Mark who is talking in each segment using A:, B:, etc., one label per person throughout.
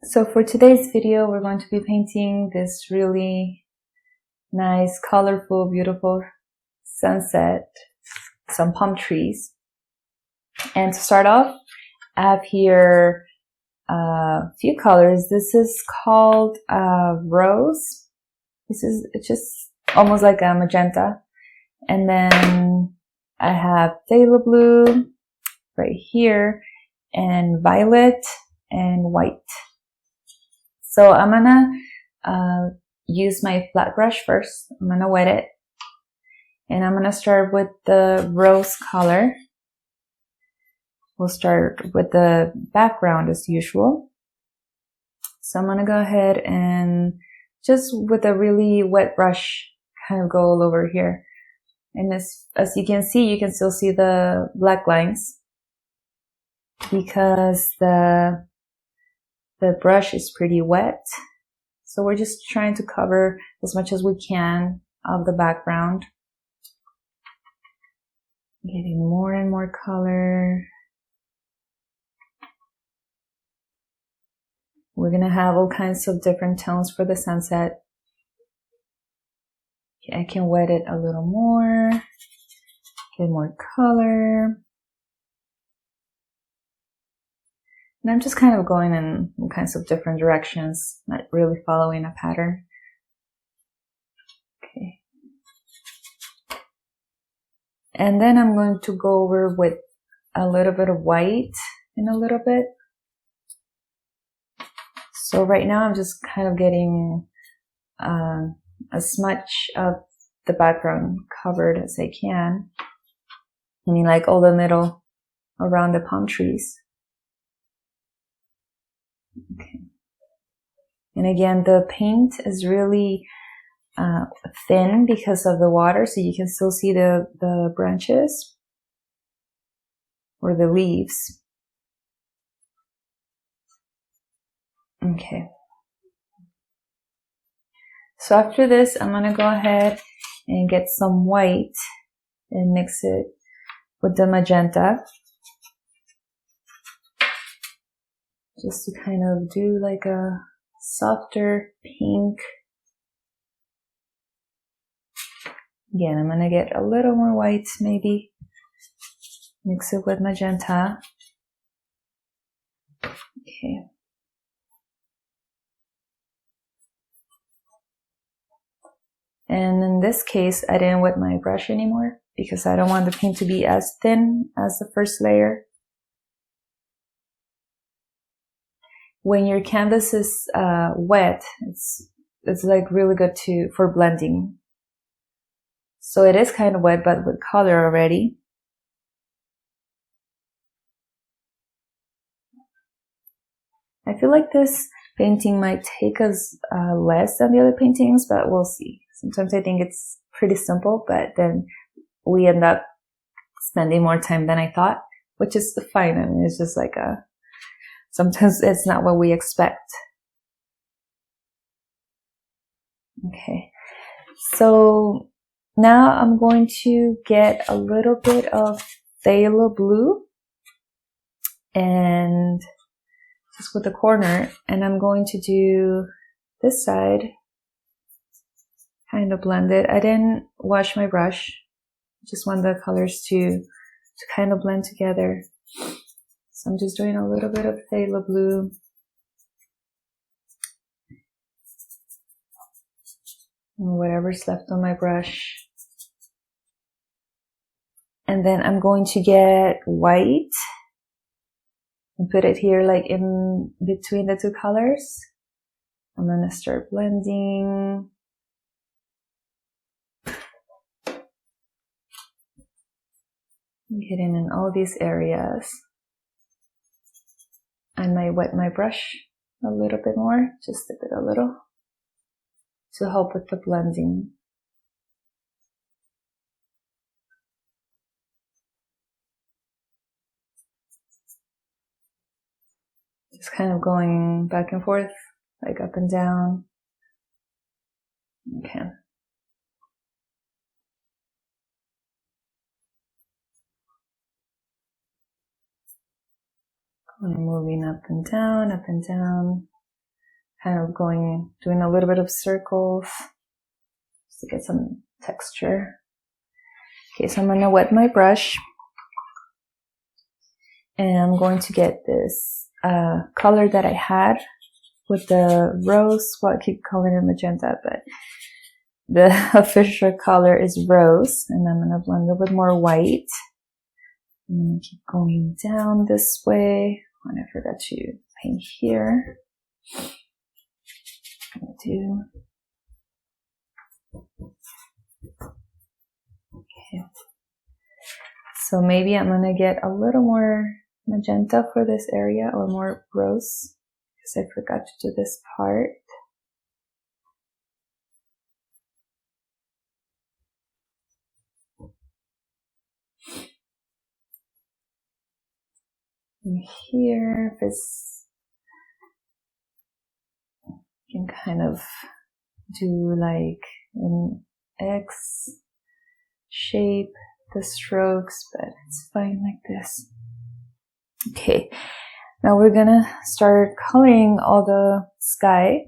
A: So for today's video, we're going to be painting this really nice, colorful, beautiful sunset, some palm trees. And to start off, I have here a few colors. This is called rose. It's just almost like a magenta. And then I have phthalo blue right here, and violet and white. So I'm gonna use my flat brush first. I'm gonna wet it, and I'm gonna start with the rose color. We'll start with the background as usual. So I'm gonna go ahead and just with a really wet brush kind of go all over here. And as you can see, you can still see the black lines because the brush is pretty wet. So we're just trying to cover as much as we can of the background. Getting more and more color. We're gonna have all kinds of different tones for the sunset. Okay, I can wet it a little more, get more color. And I'm just kind of going in all kinds of different directions, not really following a pattern. Okay. And then I'm going to go over with a little bit of white in a little bit. So right now I'm just kind of getting as much of the background covered as I can. I mean, like all the middle around the palm trees. Okay. And again, the paint is really thin because of the water, so you can still see the branches or the leaves. Okay. So after this, I'm gonna go ahead and get some white and mix it with the magenta. Just to kind of do like a softer pink. Again, I'm gonna get a little more white maybe. Mix it with magenta. Okay. And in this case, I didn't wet my brush anymore because I don't want the paint to be as thin as the first layer. When your canvas is wet, it's like really good for blending. So it is kind of wet, but with color already. I feel like this painting might take us less than the other paintings, but we'll see. Sometimes I think it's pretty simple, but then we end up spending more time than I thought, which is fine. I mean, it's just like sometimes it's not what we expect. Okay, so now I'm going to get a little bit of phthalo blue and just with the corner, and I'm going to do this side, kind of blend it. I didn't wash my brush, just want the colors to kind of blend together. So I'm just doing a little bit of phthalo blue. And whatever's left on my brush. And then I'm going to get white and put it here like in between the two colors. I'm gonna start blending. Getting in all these areas. I might wet my brush a little bit more, just a little, to help with the blending. Just kind of going back and forth, like up and down. Okay. I'm moving up and down, up and down. kind of doing a little bit of circles just to get some texture. Okay, so I'm gonna wet my brush and I'm going to get this color that I had with the rose. Well, I keep calling it magenta, but the official color is rose, and I'm gonna blend a little bit more white. I'm gonna keep going down this way. And I forgot to paint here. I'm gonna do. Okay. So maybe I'm gonna get a little more magenta for this area, or more rose, because I forgot to do this part. And here, this, you can kind of do like an X shape the strokes, but it's fine like this. Okay, now we're gonna start coloring all the sky.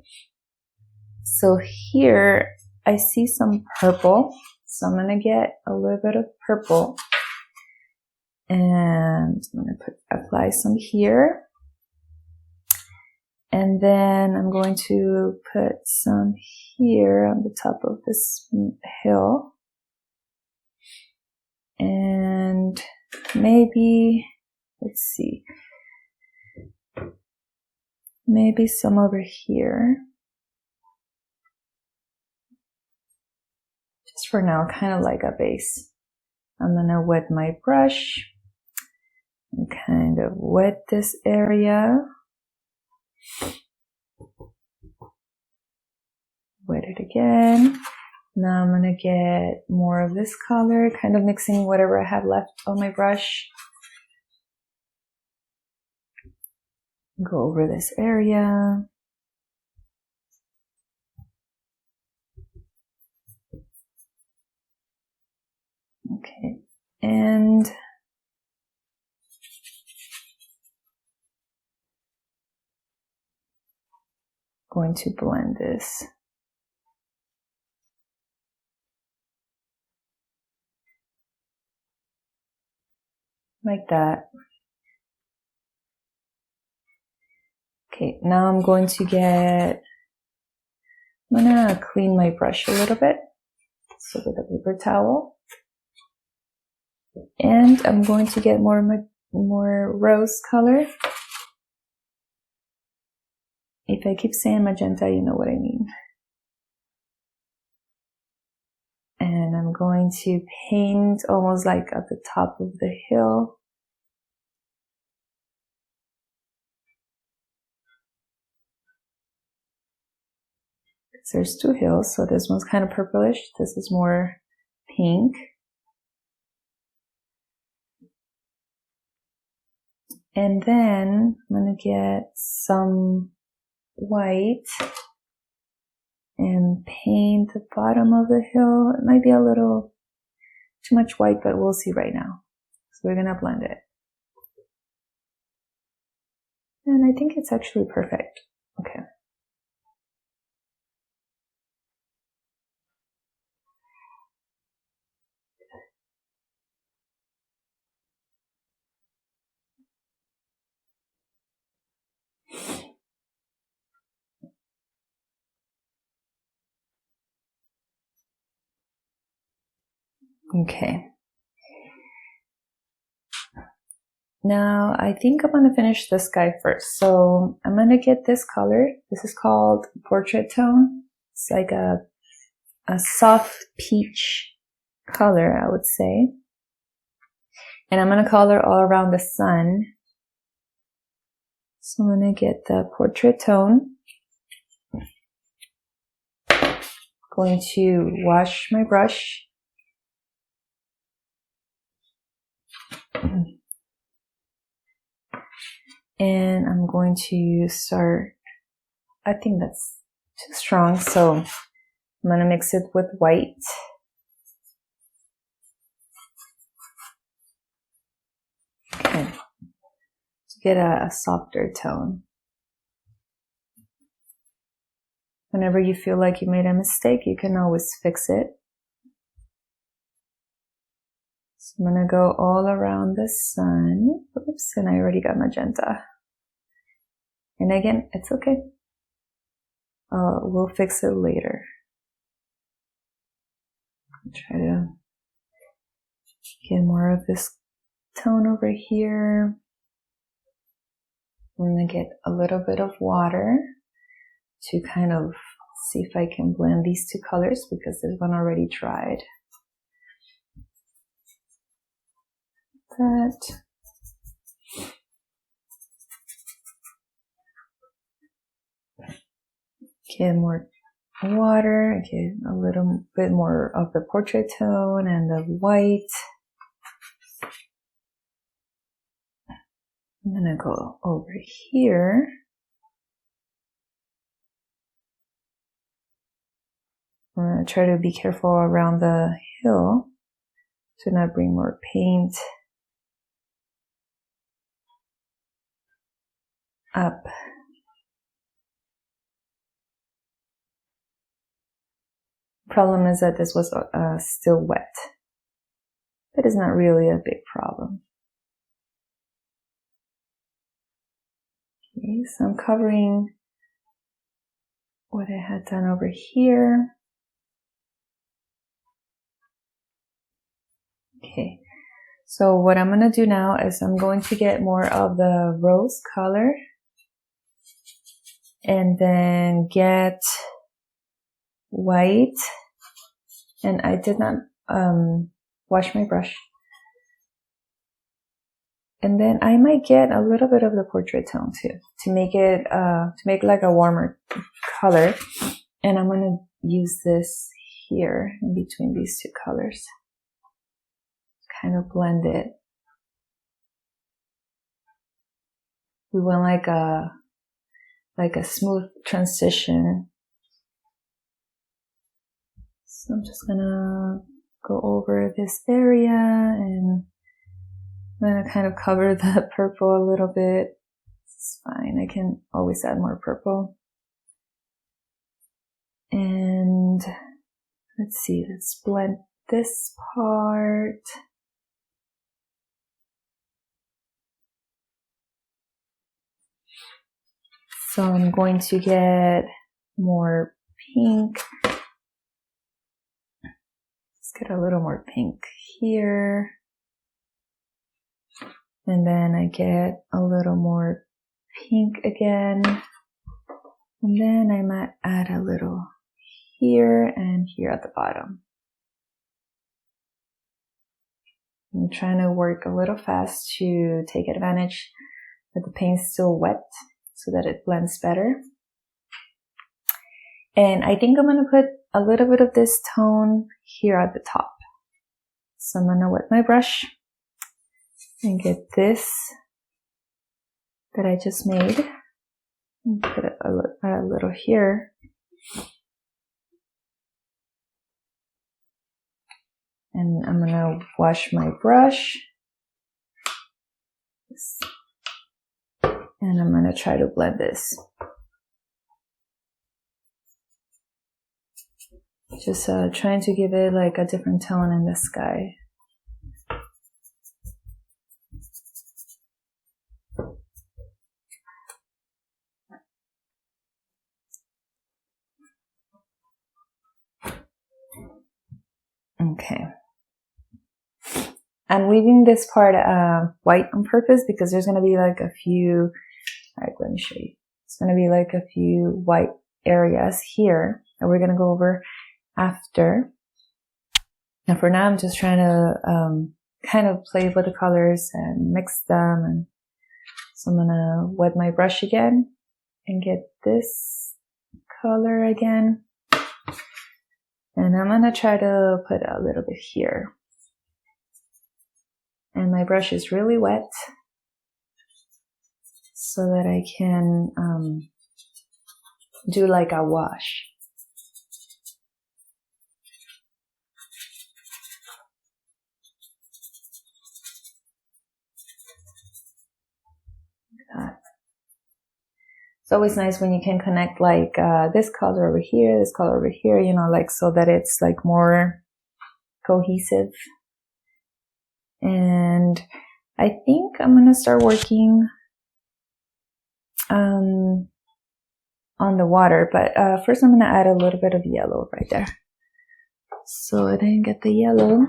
A: So here I see some purple, so I'm gonna get a little bit of purple and I'm gonna apply some here, and then I'm going to put some here on the top of this hill, and maybe, let's see, maybe some over here. Just for now, kind of like a base. I'm gonna wet my brush and kind of wet this area. Wet it again. Now I'm gonna get more of this color, kind of mixing whatever I have left on my brush. Go over this area. Okay, and going to blend this. Like that. Okay, now I'm going to I'm gonna clean my brush a little bit. So with a paper towel. And I'm going to get more rose color. If I keep saying magenta, you know what I mean. And I'm going to paint almost like at the top of the hill. There's two hills, so this one's kind of purplish. This is more pink. And then I'm gonna get some white and paint the bottom of the hill. It might be a little too much white, but we'll see right now. So we're gonna blend it. And I think it's actually perfect. Okay. Okay. Now I think I'm gonna finish the sky first. So I'm gonna get this color. This is called Portrait Tone. It's like a soft peach color, I would say. And I'm gonna color all around the sun. So I'm gonna get the Portrait Tone. Going to wash my brush. And I'm going to start, I think that's too strong, so I'm going to mix it with white. Okay, to get a softer tone. Whenever you feel like you made a mistake, you can always fix it. So I'm going to go all around the sun. Oops, and I already got magenta. And again, it's okay. We'll fix it later. Try to get more of this tone over here. I'm going to get a little bit of water to kind of see if I can blend these two colors because this one already dried. That. Get more water, get a little bit more of the portrait tone and the white. I'm gonna go over here. I'm gonna try to be careful around the hill to not bring more paint up. Problem is that this was still wet. That is not really a big problem. Okay, so I'm covering what I had done over here. Okay, so what I'm going to do now is I'm going to get more of the rose color and then get white, and I did not wash my brush, and then I might get a little bit of the portrait tone too to make it like a warmer color, and I'm gonna use this here in between these two colors, kind of blend it. We want like a smooth transition. So I'm just gonna go over this area and I'm gonna kind of cover the purple a little bit. It's fine, I can always add more purple. And let's see, let's blend this part. So I'm going to get more pink. Get a little more pink here, and then I get a little more pink again, and then I might add a little here and here at the bottom. I'm trying to work a little fast to take advantage that the paint's still wet so that it blends better. And I think I'm going to put a little bit of this tone here at the top. So I'm going to wet my brush and get this that I just made and put it a little here. And I'm going to wash my brush. And I'm going to try to blend this. Just trying to give it like a different tone in the sky. Okay. I'm leaving this part white on purpose because there's going to be like a few, alright, let me show you. It's going to be like a few white areas here that we're going to go over after. And for now, I'm just trying to kind of play with the colors and mix them. And so I'm going to wet my brush again and get this color again. And I'm going to try to put a little bit here. And my brush is really wet so that I can do like a wash. Like that. It's always nice when you can connect like this color over here, this color over here, you know, like so that it's like more cohesive. And I think I'm gonna start working on the water, but first I'm gonna add a little bit of yellow right there. So I didn't get the yellow.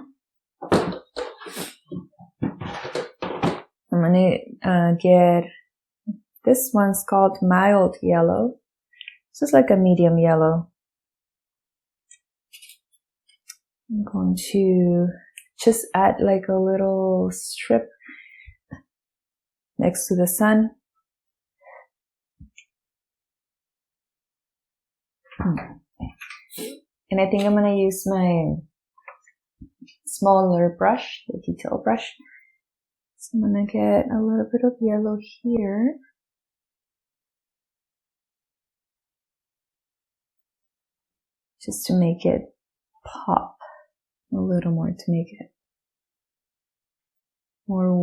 A: I'm gonna get, this one's called mild yellow. It's just like a medium yellow. I'm going to just add like a little strip next to the sun. And I think I'm going to use my smaller brush, the detail brush. So I'm going to get a little bit of yellow here. Just to make it pop a little more, to make it more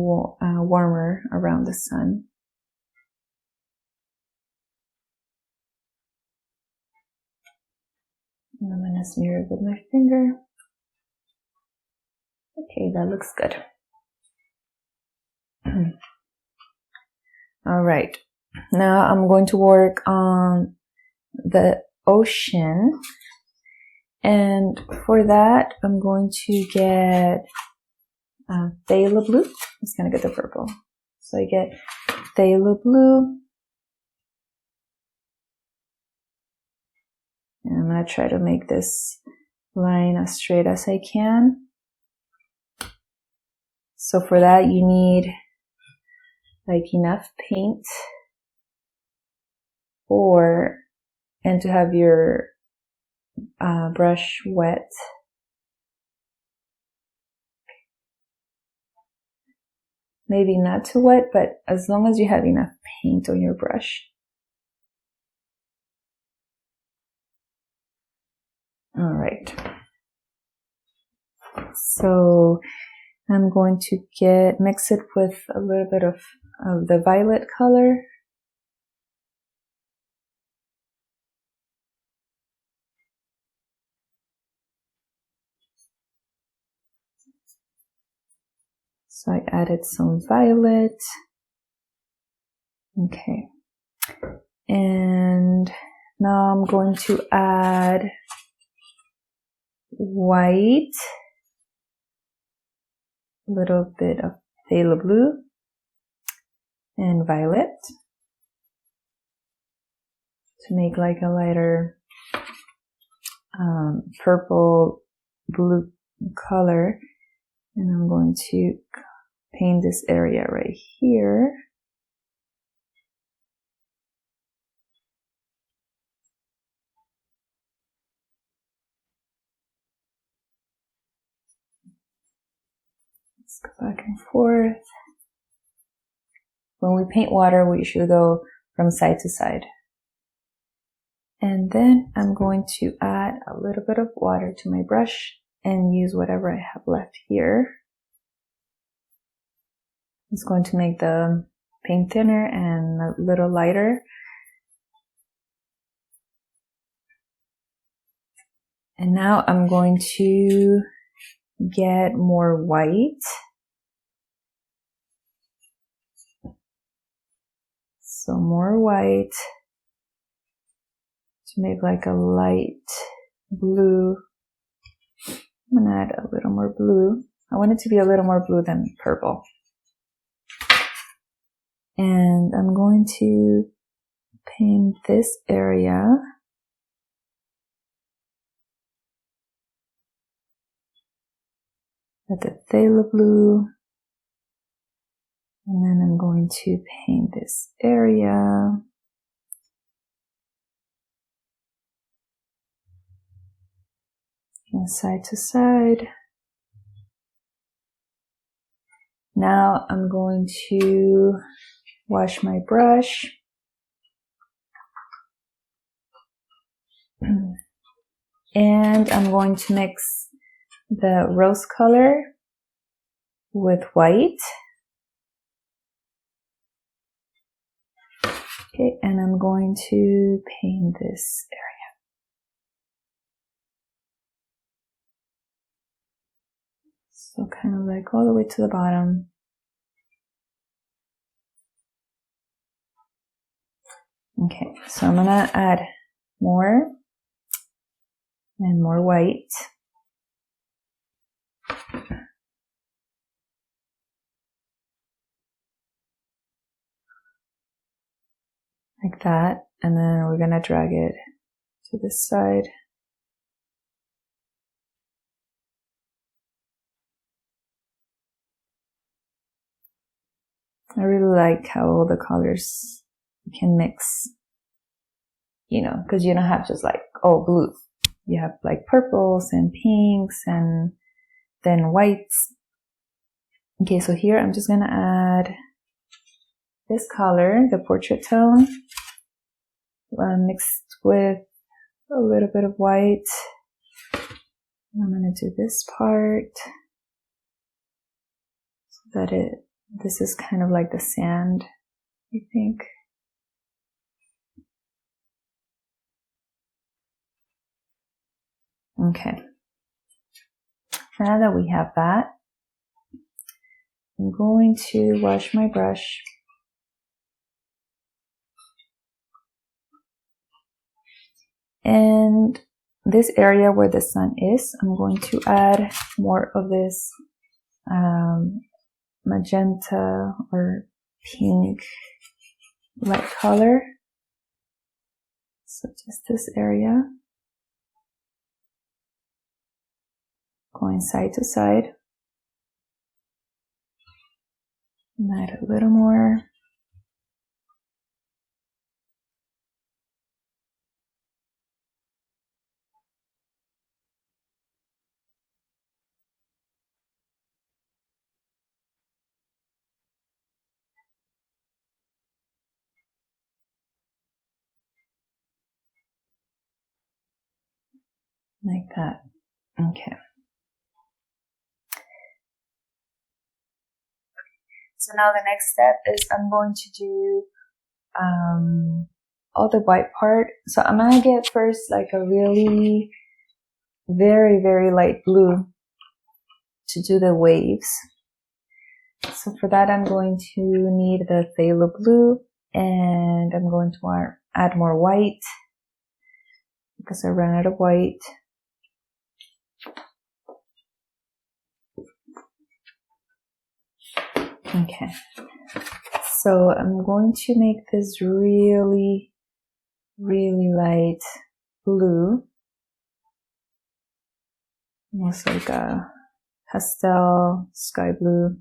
A: warmer around the sun. And I'm going to smear it with my finger. Okay, that looks good. All right, now I'm going to work on the ocean. And for that, I'm going to get phthalo blue. I'm just going to get the purple. So I get phthalo blue. And I'm going to try to make this line as straight as I can. So for that, you need like enough paint and to have your brush wet. Maybe not too wet, but as long as you have enough paint on your brush. All right. So I'm going to mix it with a little bit of the violet color. So I added some violet. Okay. And now I'm going to add white, a little bit of phthalo blue, and violet to make like a lighter purple blue color. And I'm going to paint this area right here. Let's go back and forth. When we paint water, we usually go from side to side. And then I'm going to add a little bit of water to my brush and use whatever I have left here. It's going to make the paint thinner and a little lighter. And now I'm going to get more white. So more white to make like a light blue. I'm gonna add a little more blue. I want it to be a little more blue than purple. And I'm going to paint this area. With the phthalo blue. And then I'm going to paint this area. And side to side. Now I'm going to wash my brush. And I'm going to mix the rose color with white. Okay, and I'm going to paint this area. So kind of like all the way to the bottom. Okay, so I'm gonna add more and more white. Like that, and then we're gonna drag it to this side. I really like how all the colors can mix, you know, because you don't have just like all blue. You have like purples and pinks and then whites. Okay, so here I'm just gonna add this color, the portrait tone, mixed with a little bit of white. I'm gonna do this part so that this is kind of like the sand, I think. Okay. Now that we have that, I'm going to wash my brush. And this area where the sun is, I'm going to add more of this magenta or pink light color. So just this area, going side to side. And add a little more. Like that. Okay. So now the next step is I'm going to do all the white part. So I'm gonna get first like a really very, very light blue to do the waves. So for that I'm going to need the phthalo blue, and I'm going to add more white because I ran out of white. Okay, so I'm going to make this really, really light blue, almost like a pastel sky blue.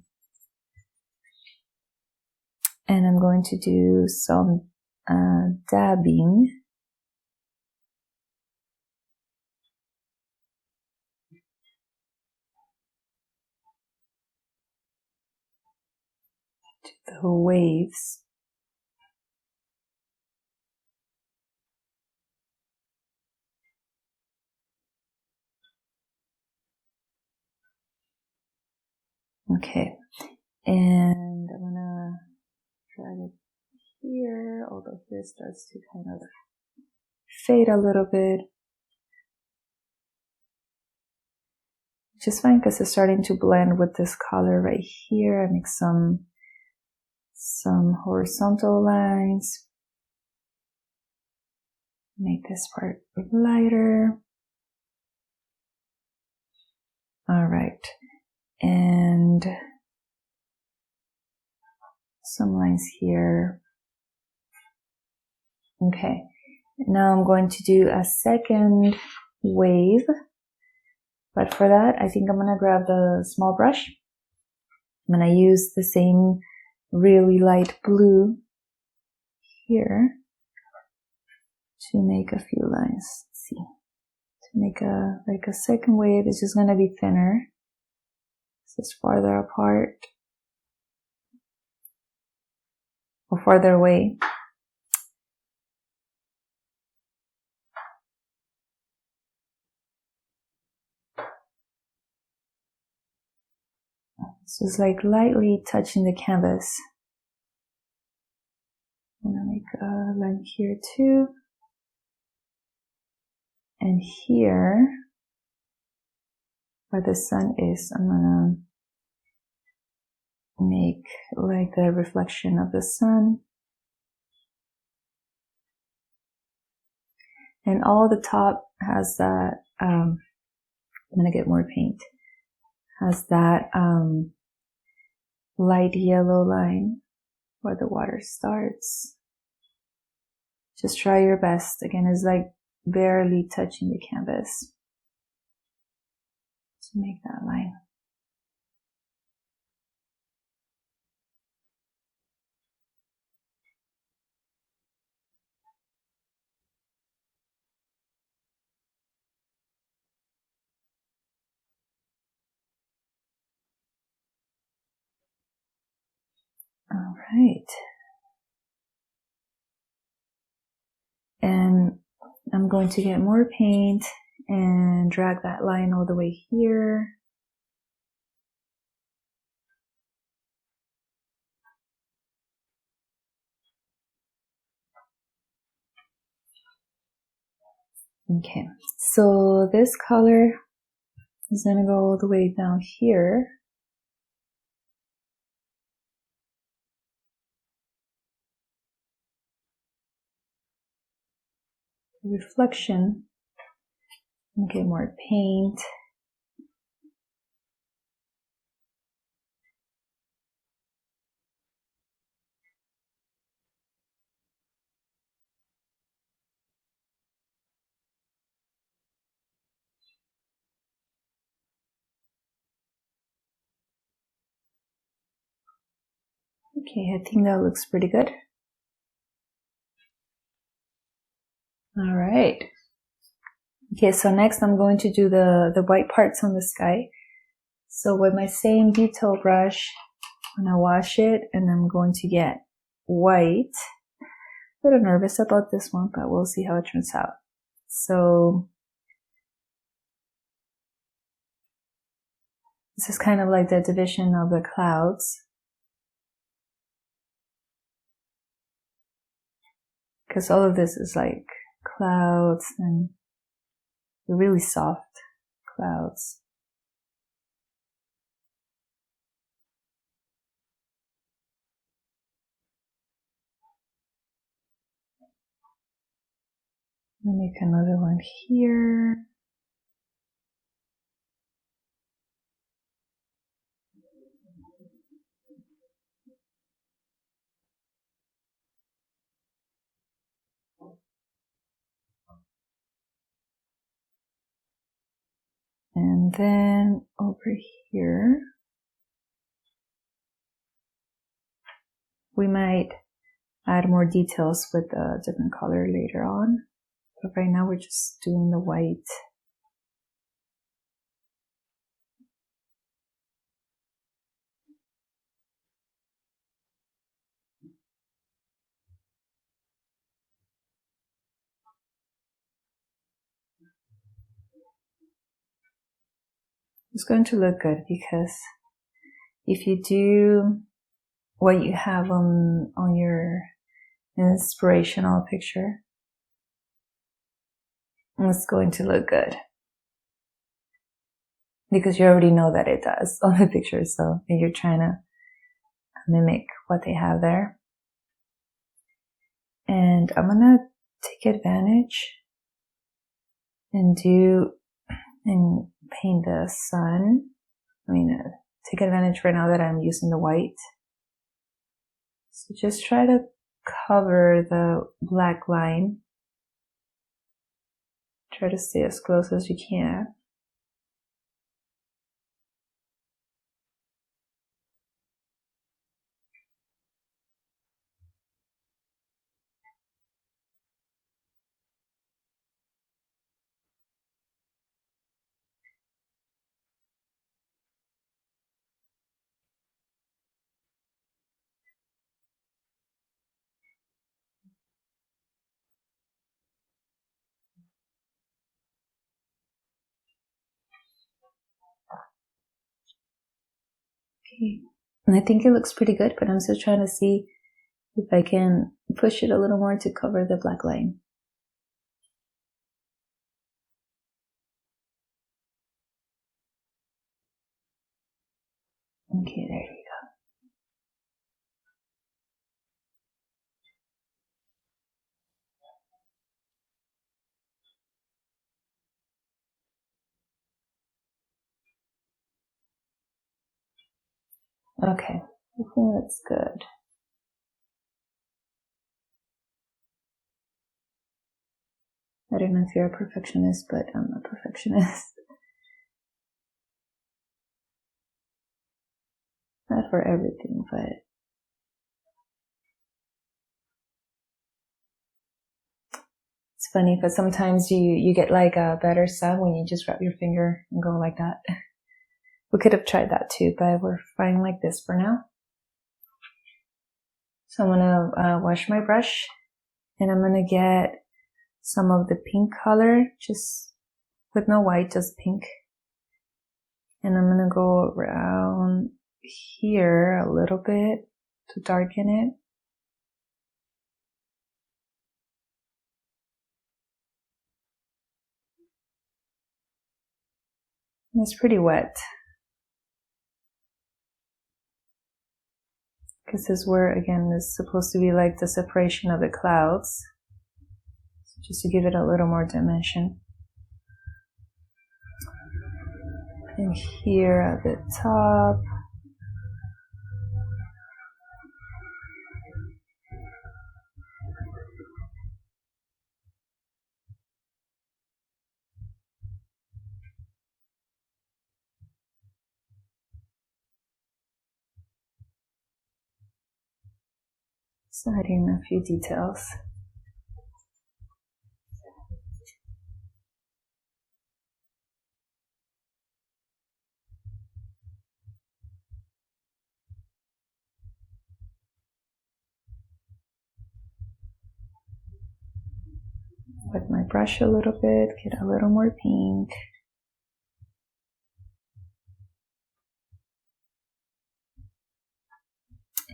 A: And I'm going to do some dabbing. To the waves. Okay, and I'm gonna drag it here, although here starts to kind of fade a little bit. Which is fine because it's starting to blend with this color right here. I make some horizontal lines. Make this part lighter. All right, and some lines here. Okay, now I'm going to do a second wave, but for that I think I'm gonna grab the small brush. I'm gonna use the same really light blue here to make a few lines. Let's see, to make a second wave. It's just gonna be thinner. This is farther apart or farther away. So it's like lightly touching the canvas. I'm gonna make a line here too. And here, where the sun is, I'm gonna make like the reflection of the sun. And all the top has that, I'm gonna get more paint, has that light yellow line where the water starts. Just try your best. Again, it's like barely touching the canvas to make that line. All right. And I'm going to get more paint and drag that line all the way here. Okay, so this color is going to go all the way down here. Reflection. Okay, more paint. Okay, I think that looks pretty good. All right. Okay, so next I'm going to do the white parts on the sky. So with my same detail brush, I'm gonna wash it and I'm going to get white. A little nervous about this one, but we'll see how it turns out. So this is kind of like the division of the clouds. Because all of this is like clouds and really soft clouds. I'll make another one here. And then over here, we might add more details with a different color later on. But right now we're just doing the white. It's going to look good because if you do what you have on your inspirational picture, it's going to look good. Because you already know that it does on the picture, so you're trying to mimic what they have there. And I'm gonna take advantage and paint the sun. Take advantage right now that I'm using the white. So just try to cover the black line. Try to stay as close as you can. Okay. And I think it looks pretty good, but I'm still trying to see If I can push it a little more to cover the black line. Okay, there you go. Okay, I think that's good. I don't know if you're a perfectionist, but I'm a perfectionist. Not for everything, but it's funny because sometimes you get like a better sound when you just wrap your finger and go like that. We could have tried that too, but we're fine like this for now. So I'm gonna wash my brush, and I'm gonna get some of the pink color, just with no white, just pink. And I'm gonna go around here a little bit to darken it. And it's pretty wet, because this is where, again, this is supposed to be like the separation of the clouds. So just to give it a little more dimension. And here at the top, just adding a few details. With my brush a little bit, get a little more pink.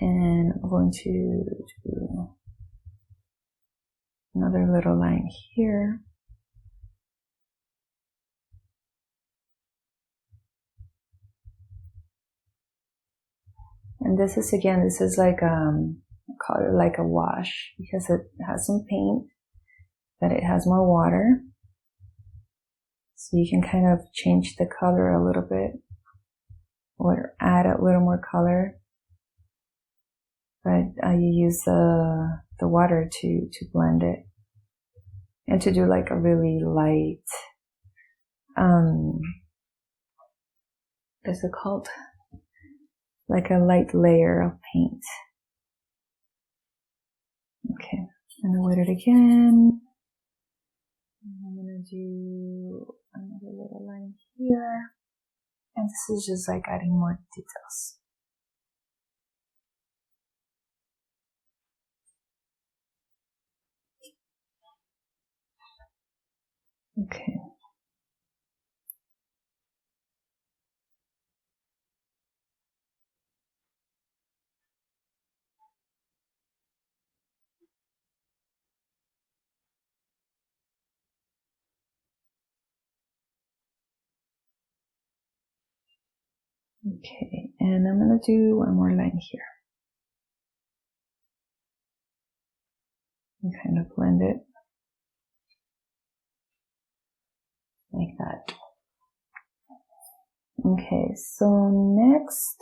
A: And I'm going to do another little line here. And this is, again, this is like, I call it like a wash, because it has some paint, but it has more water. So you can kind of change the color a little bit, or add a little more color. But you use the water to blend it, and to do like a really light, what's it called? Like a light layer of paint. Okay, I'm gonna wet it again. And I'm gonna do another little line here. And this is just like adding more details. Okay. Okay, and I'm gonna do one more line here. And kind of blend it like that. Okay, so next,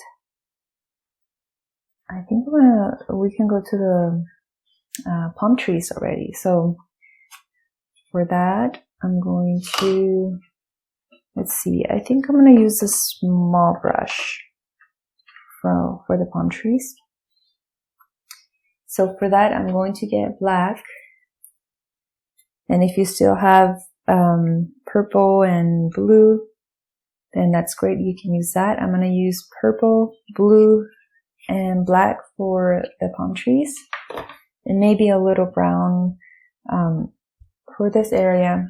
A: I think we can go to the palm trees already. So for that, I'm going to, let's see, I think I'm going to use a small brush for the palm trees. So for that, I'm going to get black. And if you still have purple and blue, then that's great. You can use that. I'm going to use purple, blue, and black for the palm trees. And maybe a little brown for this area.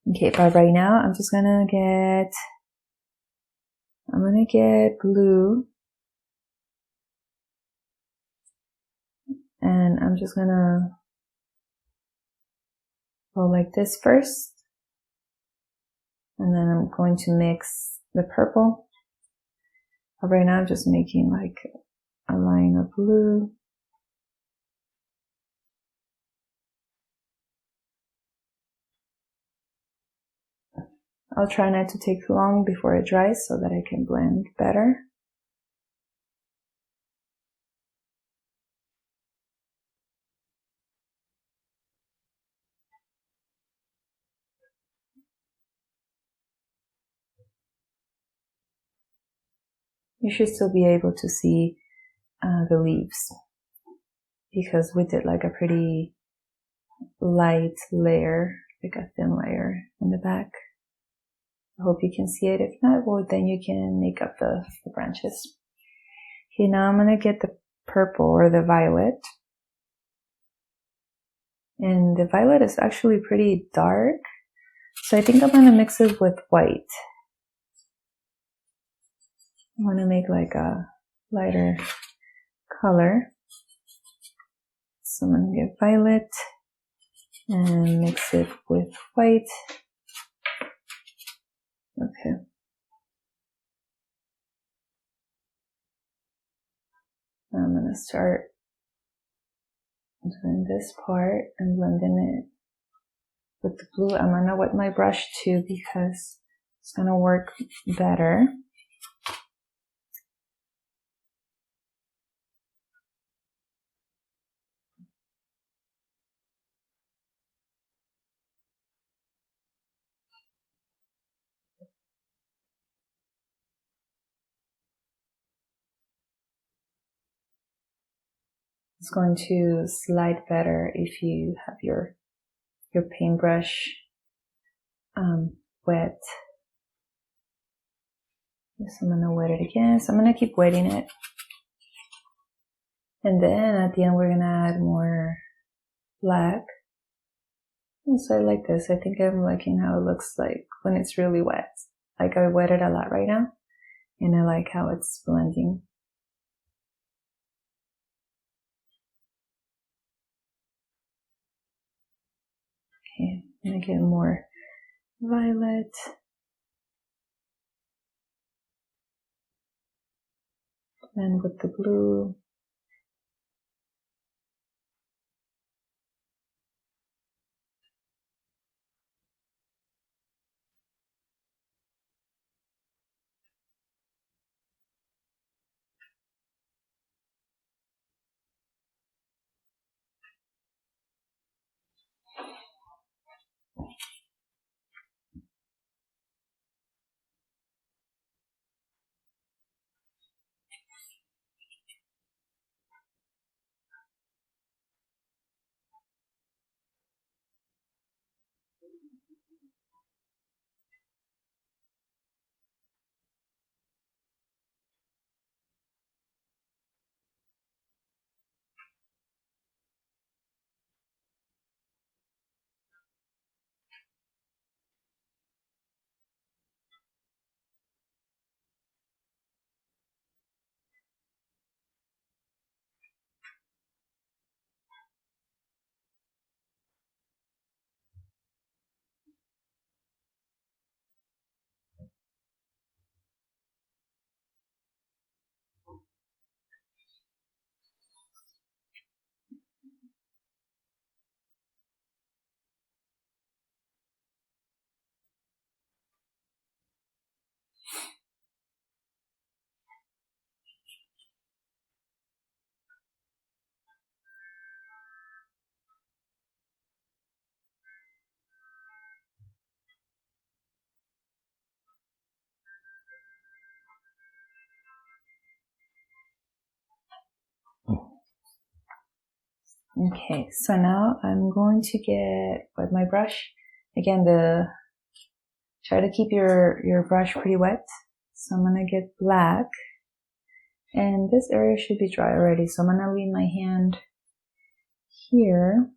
A: Okay, but right now I'm just gonna get blue. And I'm just gonna go like this first. And then I'm going to mix the purple. But right now I'm just making like a line of blue. I'll try not to take long before it dries so that I can blend better. You should still be able to see the leaves because we did like a pretty light layer, like a thin layer in the back. I hope you can see it. If not, well, then you can make up the branches. Okay, now I'm gonna get the purple or the violet. And the violet is actually pretty dark. So I think I'm gonna mix it with white. I wanna make like a lighter color. So I'm gonna get violet and mix it with white. Okay. I'm gonna start doing this part and blending it with the blue. I'm gonna wet my brush too because it's gonna work better. It's going to slide better if you have your paintbrush wet. Yes, I'm gonna wet it again. So I'm gonna keep wetting it. And then at the end we're gonna add more black. And so I like this. I think I'm liking how it looks like when it's really wet. Like I wet it a lot right now. And I like how it's blending. Okay, I'm gonna get more violet. And with the blue. Okay, so now I'm going to get with my brush. Again, try to keep your brush pretty wet. So I'm gonna get black. And this area should be dry already. So I'm gonna leave my hand here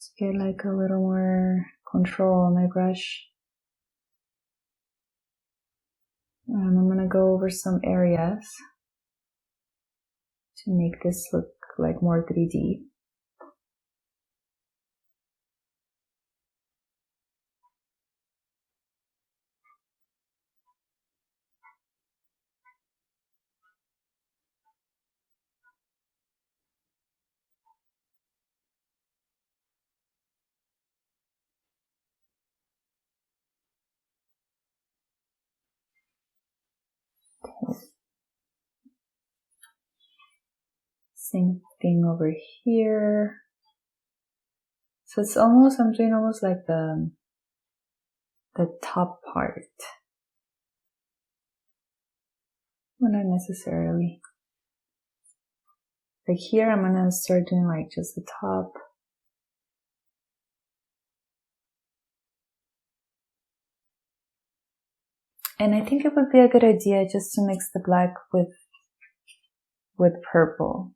A: to get like a little more control on my brush. And I'm gonna go over some areas to make this look like more 3D. Same thing over here. So it's almost, I'm doing almost like the top part. Well, not necessarily. Like here, I'm gonna start doing like just the top. And I think it would be a good idea just to mix the black with purple.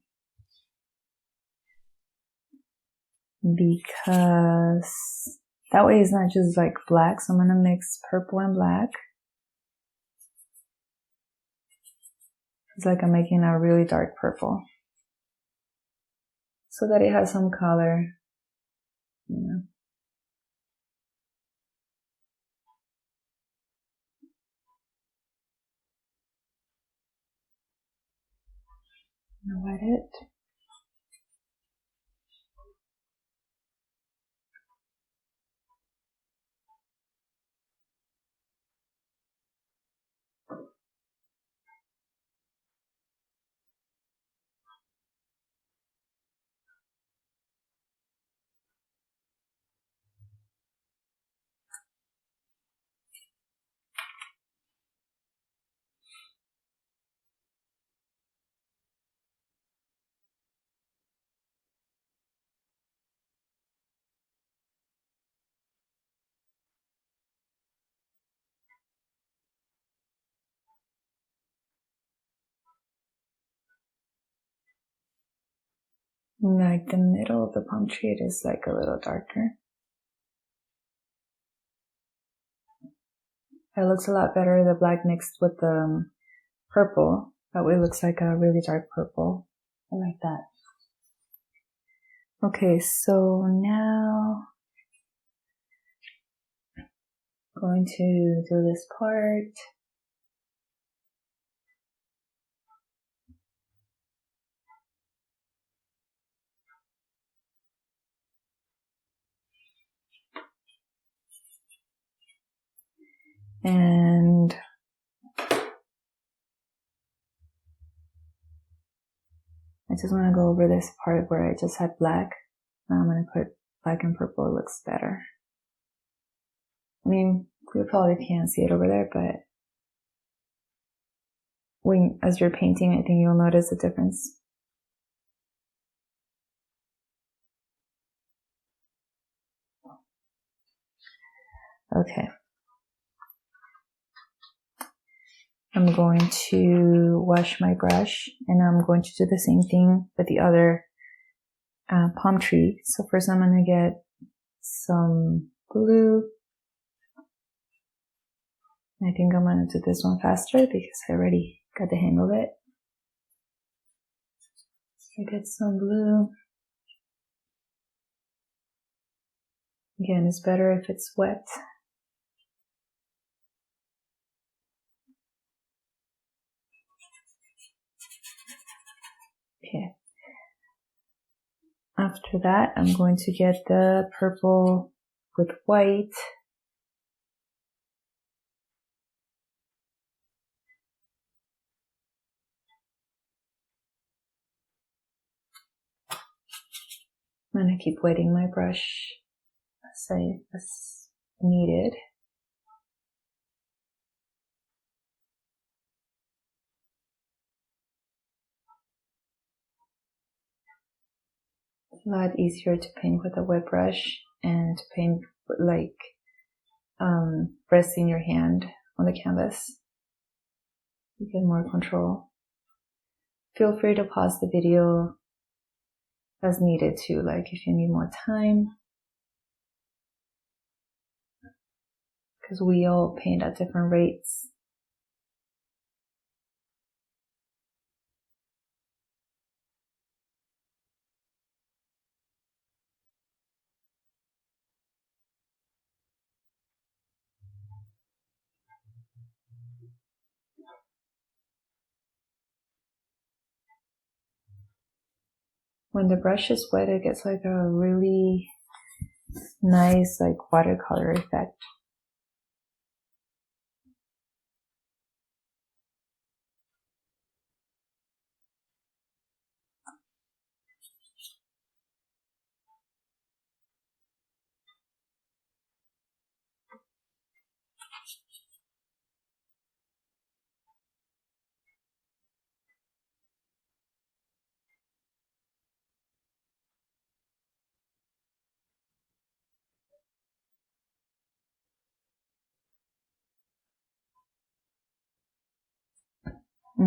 A: Because that way it's not just like black, so I'm gonna mix purple and black. It's like I'm making a really dark purple. So that it has some color, you know. I'm gonna wet it. Like the middle of the palm tree, it is like a little darker. It looks a lot better, the black mixed with the purple. That way it looks like a really dark purple. I like that. Okay, so now I'm going to do this part. And I just want to go over this part where I just had black. Now I'm going to put black and purple. It looks better. I mean, you probably can't see it over there, but as you're painting, I think you'll notice the difference. Okay. I'm going to wash my brush, and I'm going to do the same thing with the other palm tree. So first I'm going to get some blue. I think I'm going to do this one faster because I already got the hang of it. So I get some blue. Again, it's better if it's wet. Okay. After that, I'm going to get the purple with white. I'm going to keep wetting my brush as needed. It's a lot easier to paint with a wet brush and to paint like resting your hand on the canvas. You get more control. Feel free to pause the video as needed too, like if you need more time. Because we all paint at different rates. When the brush is wet, it gets like a really nice like watercolor effect.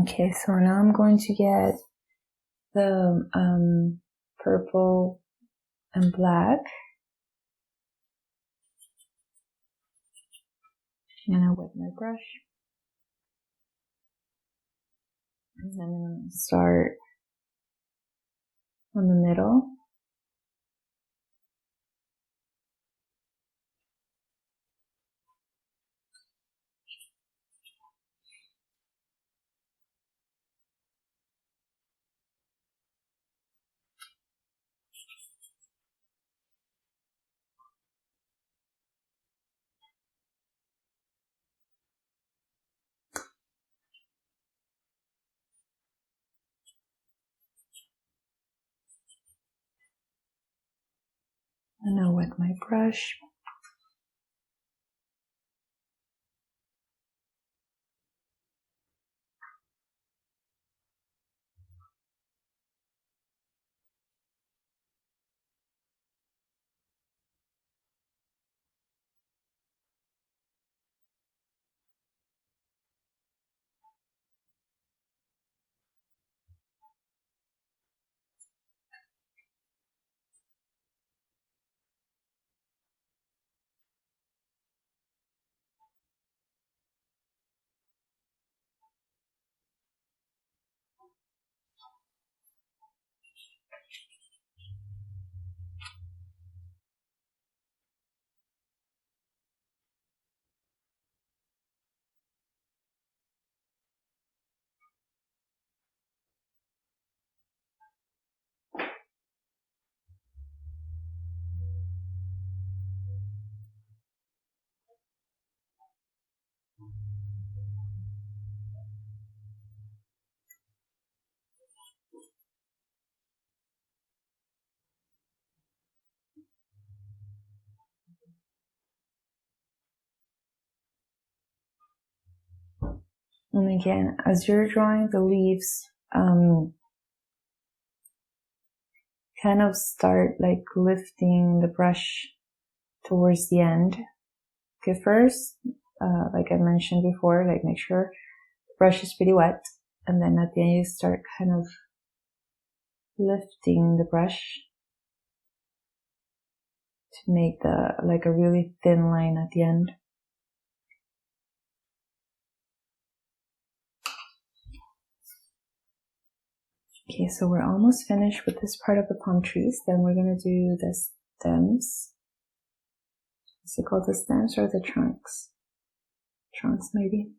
A: Okay, so now I'm going to get the purple and black, and I'll wet my brush, and then I'm going to start on the middle. And I'll wet my brush. And again, as you're drawing the leaves, kind of start like lifting the brush towards the end. Okay, first, like I mentioned before, like make sure the brush is pretty wet, and then at the end you start kind of lifting the brush to make like a really thin line at the end. Okay, so we're almost finished with this part of the palm trees. Then we're going to do the stems. Is it called the stems or the trunks? Trunks, maybe.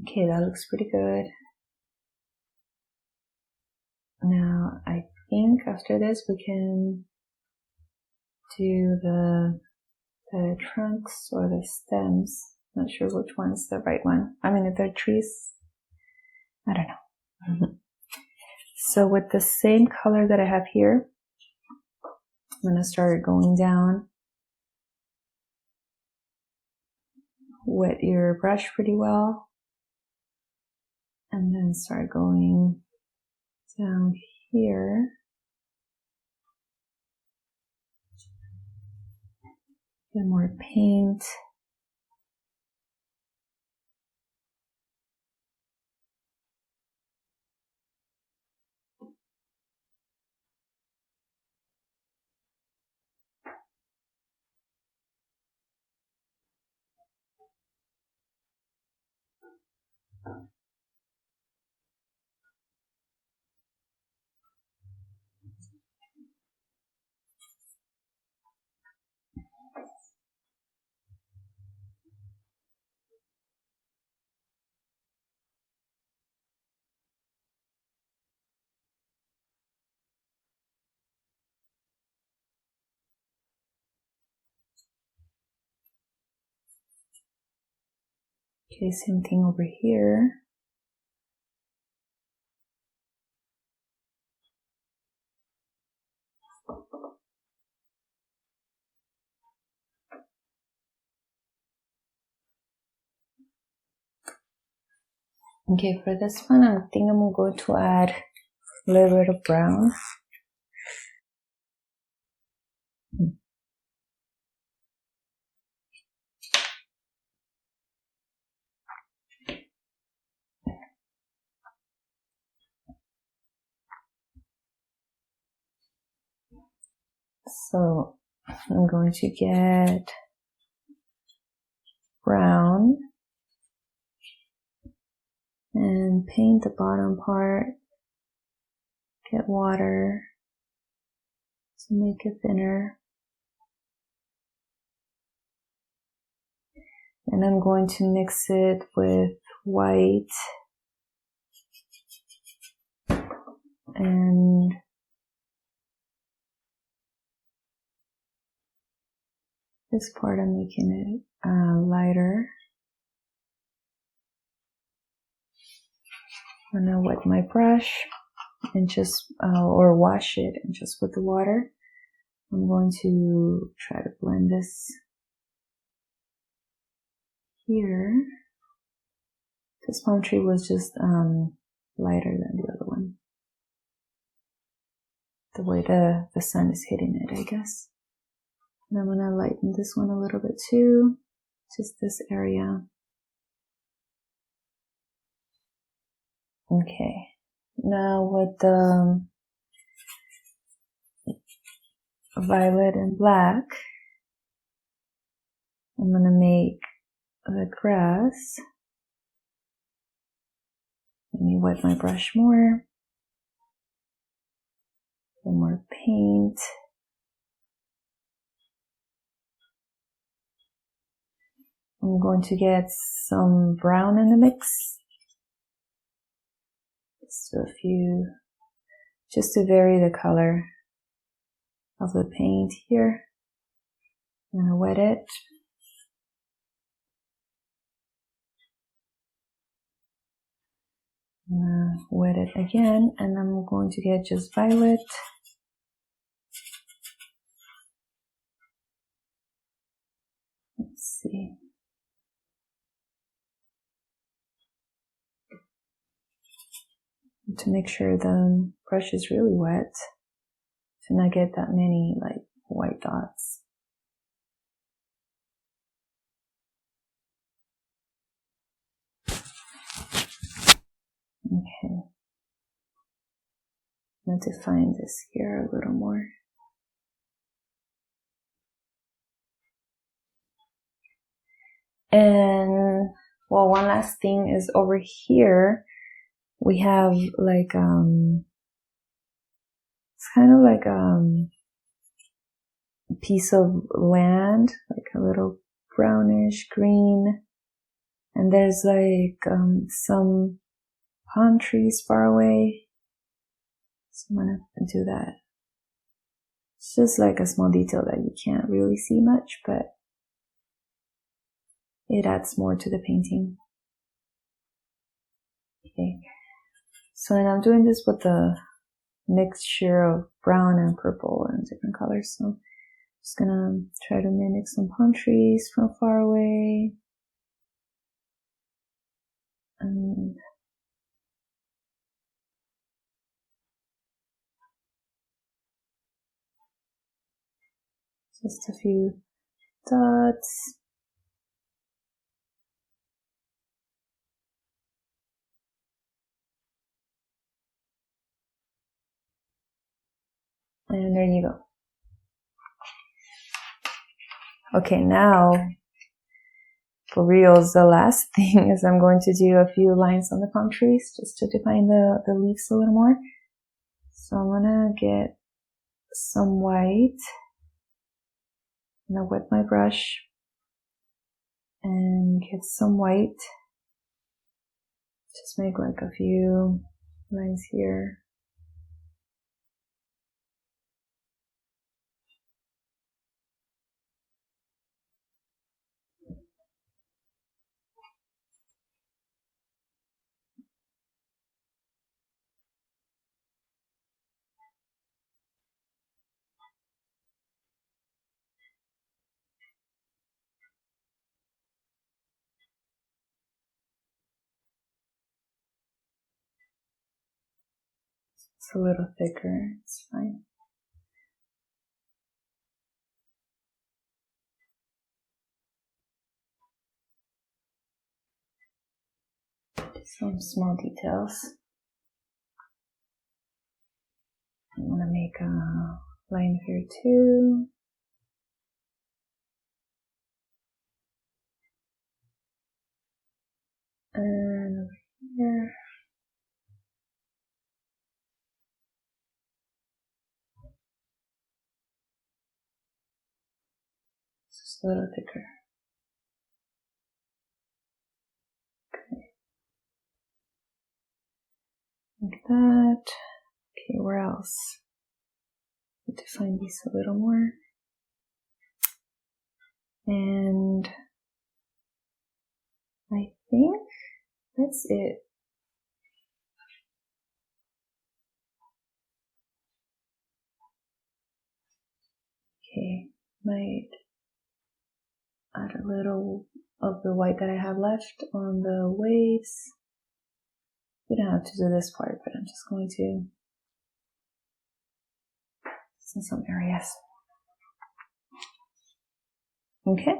A: Okay, that looks pretty good. Now, I think after this we can do the trunks or the stems. Not sure which one's the right one. I mean, if they're trees, I don't know. So with the same color that I have here, I'm going to start going down. Wet your brush pretty well. And then start going down here. Get more paint. Okay, same thing over here. Okay, for this one, I think I'm going to add a little bit of brown. So I'm going to get brown and paint the bottom part. Get water to make it thinner. And I'm going to mix it with white and this part I'm making it lighter. I'm gonna wet my brush and just or wash it and just with the water. I'm going to try to blend this here. This palm tree was just lighter than the other one. The way the sun is hitting it, I guess. And I'm gonna lighten this one a little bit too, just this area. Okay, now with the violet and black, I'm gonna make the grass. Let me wet my brush more. Get more paint. I'm going to get some brown in the mix. Just a few, just to vary the color of the paint here. I'm gonna wet it. I'm gonna wet it again, and I'm going to get just violet. Let's see. To make sure the brush is really wet, to not get that many like white dots. Okay. I'm going to define this here a little more. And well, one last thing is over here we have like it's kind of like a piece of land, like a little brownish green, and there's like some palm trees far away. So I'm gonna do that. It's just like a small detail that you can't really see much, but it adds more to the painting. Okay, so then I'm doing this with the mixture of brown and purple and different colors. So I'm just gonna try to mimic some palm trees from far away. And just a few dots. And there you go. Okay, now for reals, the last thing is I'm going to do a few lines on the palm trees just to define the leaves a little more. So I'm gonna get some white. I'm gonna wet my brush and get some white. Just make like a few lines here. It's a little thicker, it's fine. Some small details. I'm gonna make a line here too. And over here. Just a little thicker. Okay. Like that. Okay, where else? Need to find these a little more. And I think that's it. Okay, might add a little of the white that I have left on the waves. You don't have to do this part, but I'm just going to in some areas. Okay,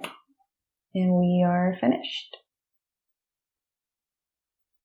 A: and we are finished.